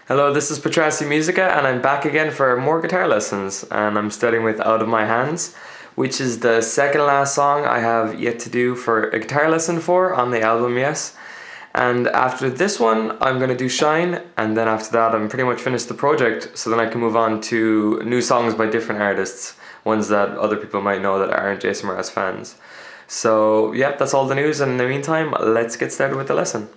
Hello, this is Petrassi Musica and I'm back again for more guitar lessons, and I'm starting with Out of My Hands, which is the second last song I have yet to do for a guitar lesson for on the album, yes. And after this one I'm going to do Shine, and then after that I'm pretty much finished the project, so then I can move on to new songs by different artists, ones that other people might know that aren't Jason Mraz fans. So yeah, that's all the news, and in the meantime let's get started with the lesson.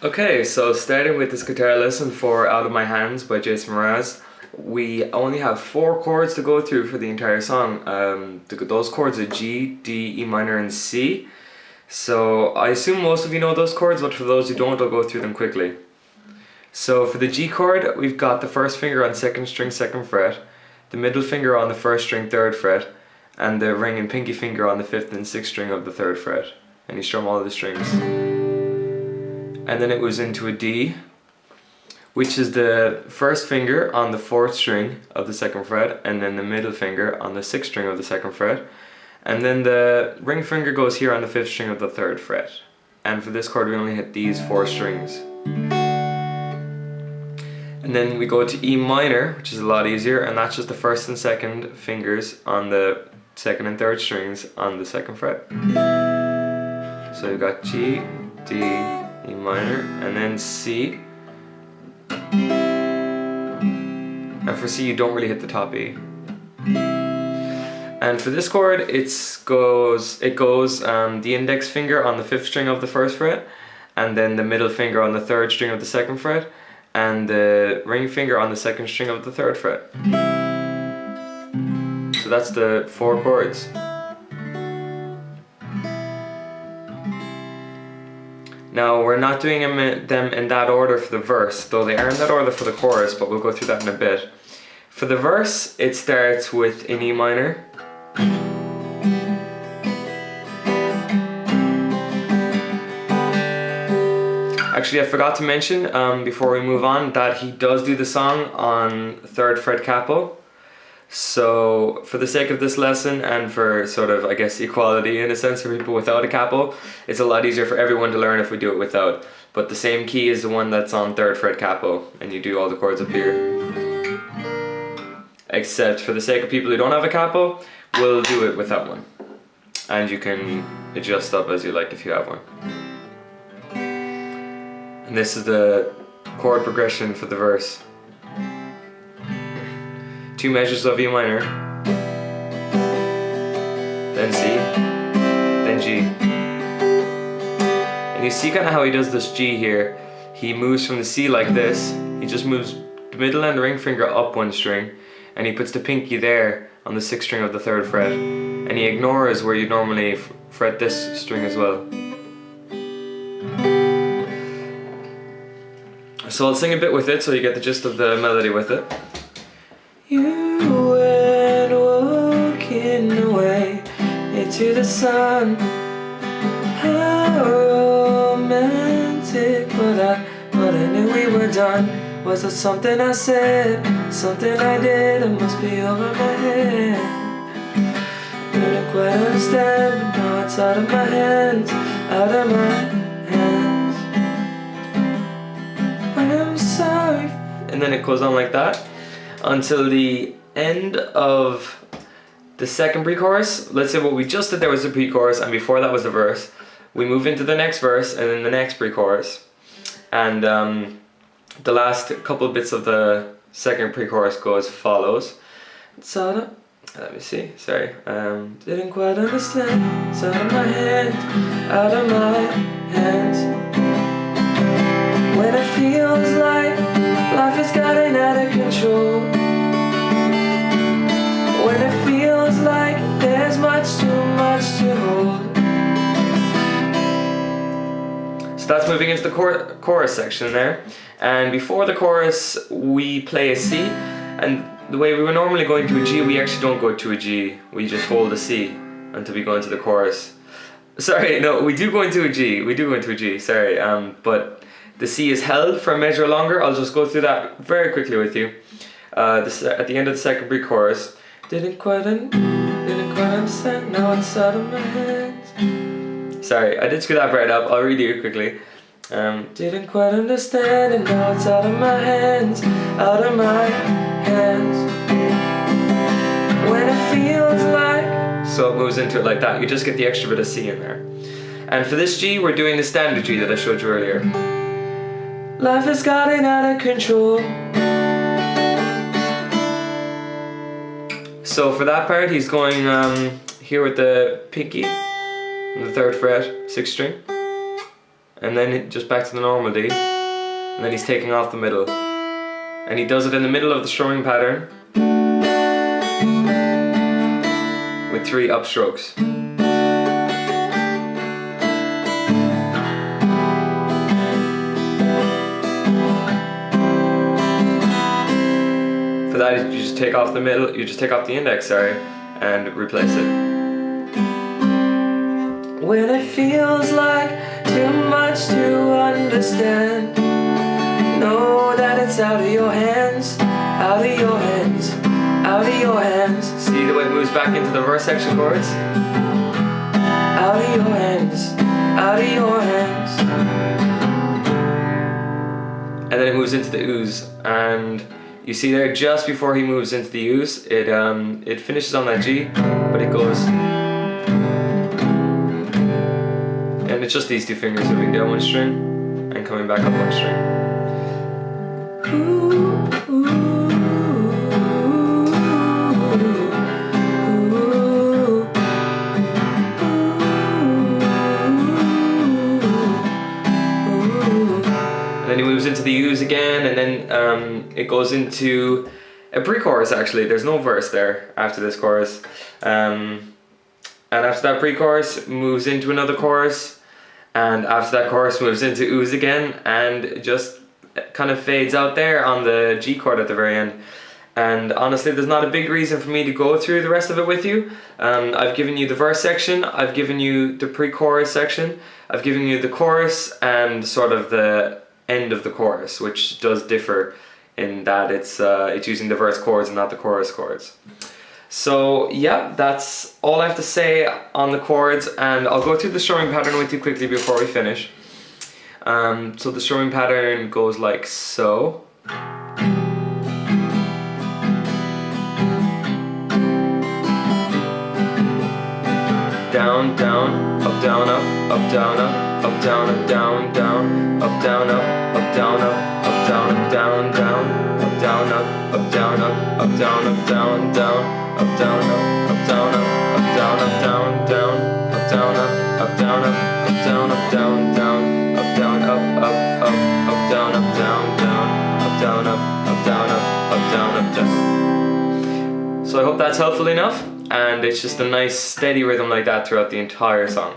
Okay, so starting with this guitar lesson for Out of My Hands by Jason Mraz, we only have 4 chords to go through for the entire song. Those chords are G, D, E minor and C. So I assume most of you know those chords, but for those who don't, I'll go through them quickly. So for the G chord, we've got the first finger on 2nd string 2nd fret, the middle finger on the 1st string 3rd fret, and the ring and pinky finger on the 5th and 6th string of the 3rd fret. And you strum all of the strings. And then it was into a D, which is the first finger on the 4th string of the 2nd fret, and then the middle finger on the 6th string of the 2nd fret, and then the ring finger goes here on the 5th string of the 3rd fret. And for this chord we only hit these 4 strings. And then we go to E minor, which is a lot easier, and that's just the 1st and 2nd fingers on the 2nd and 3rd strings on the 2nd fret. So we've got G, D, E minor, and then C. And for C you don't really hit the top E. And for this chord it goes the index finger on the 5th string of the 1st fret, and then the middle finger on the 3rd string of the 2nd fret, and the ring finger on the 2nd string of the 3rd fret. So that's the 4 chords. Now we're not doing them in that order for the verse, though they are in that order for the chorus, but we'll go through that in a bit. For the verse, it starts with an E minor. Actually, I forgot to mention before we move on that he does do the song on 3rd fret capo. So for the sake of this lesson, and for sort of, I guess, equality in a sense for people without a capo, it's a lot easier for everyone to learn if we do it without. But the same key is the one that's on 3rd fret capo, and you do all the chords up here. Except for the sake of people who don't have a capo, we'll do it without one. And you can adjust up as you like if you have one. And this is the chord progression for the verse. 2 measures of E minor, then C, then G. And you see kind of how he does this G here. He moves from the C like this. He just moves the middle and the ring finger up 1 string, and he puts the pinky there on the 6th string of the 3rd fret. And he ignores where you normally fret this string as well. So I'll sing a bit with it so you get the gist of the melody with it. You went walking away into the sun. How romantic, but I knew we were done. Was it something I said, something I did? It must be over my head. Didn't quite understand, but now it's out of my hands, out of my hands. I'm sorry. And then it goes on like that until the end of the 2nd pre-chorus. Let's say what we just did there was the pre-chorus, and before that was the verse. We move into the next verse and then the next pre-chorus, and the last couple bits of the 2nd pre-chorus go as follows. Let me see, sorry. Didn't quite understand. It's out of my hands, out of my hands. When it feels like life has gotten out of control, when it feels like there's much too much to hold. So that's moving into the chorus section there. And before the chorus we play a C, and the way we were normally going to a G, we actually don't go to a G, we just hold a C until we go into the chorus. Sorry, no, we do go into a G, sorry, but the C is held for a measure longer. I'll just go through that very quickly with you. At the end of the 2nd pre-chorus, didn't quite understand, now it's out of my hands. Sorry, I did screw that right up, I'll redo it quickly. Didn't quite understand and now it's out of my hands, out of my hands. When it feels like... So it moves into it like that. You just get the extra bit of C in there. And for this G, we're doing the standard G that I showed you earlier. Life has gotten out of control. So for that part, he's going here with the pinky on the 3rd fret, 6th string. And then just back to the normal D. And then he's taking off the middle. And he does it in the middle of the strumming pattern with 3 upstrokes. For that, you just take off the middle, you just take off the index, sorry, and replace it. When it feels like too much to understand, know that it's out of your hands, out of your hands, out of your hands. See the way it moves back into the verse section chords? Out of your hands, out of your hands. And then it moves into the ooze, and you see there just before he moves into the ooze, it finishes on that G, but it goes. And it's just these 2 fingers moving down 1 string and coming back up 1 string. Ooh, ooh, and then he moves into the ooze again, and then it goes into a pre-chorus actually. There's no verse there after this chorus. And after that pre-chorus, moves into another chorus. And after that chorus moves into ooze again, and it just kind of fades out there on the G chord at the very end. And honestly, there's not a big reason for me to go through the rest of it with you. I've given you the verse section, I've given you the pre-chorus section, I've given you the chorus and sort of the end of the chorus, which does differ in that it's using the verse chords and not the chorus chords. So yeah, that's all I have to say on the chords, and I'll go through the strumming pattern with you quickly before we finish. So the strumming pattern goes like so. Down, down, up, down, up, up, down, up, up, down, up, down, down, up, down, up, down, up, down, up, down, down, up, down, up, down, up, down, up, down, down. Up, down, up, down, up, down, up, down, down, up, down, up, down, up, down, up, down, down, up, down, up, down, up, down, down, up, down, up, down, up, down, up, down. So I hope that's helpful enough, and it's just a nice steady rhythm like that throughout the entire song.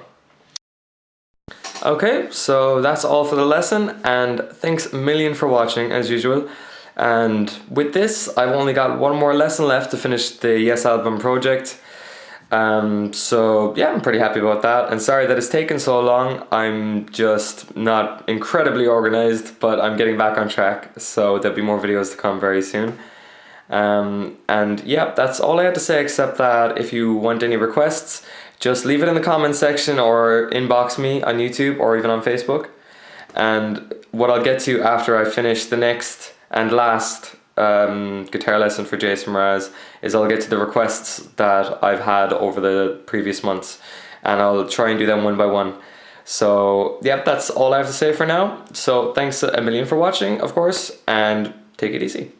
Okay, so that's all for the lesson, and thanks a million for watching as usual. And with this, I've only got 1 more lesson left to finish the Yes album project. So yeah, I'm pretty happy about that, and sorry that it's taken so long. I'm just not incredibly organized, but I'm getting back on track, so there'll be more videos to come very soon. And yeah, that's all I have to say, except that if you want any requests, just leave it in the comments section or inbox me on YouTube or even on Facebook. And what I'll get to after I finish the next and last guitar lesson for Jason Mraz is I'll get to the requests that I've had over the previous months, and I'll try and do them one by one. So yeah, that's all I have to say for now. So thanks a million for watching, of course, and take it easy.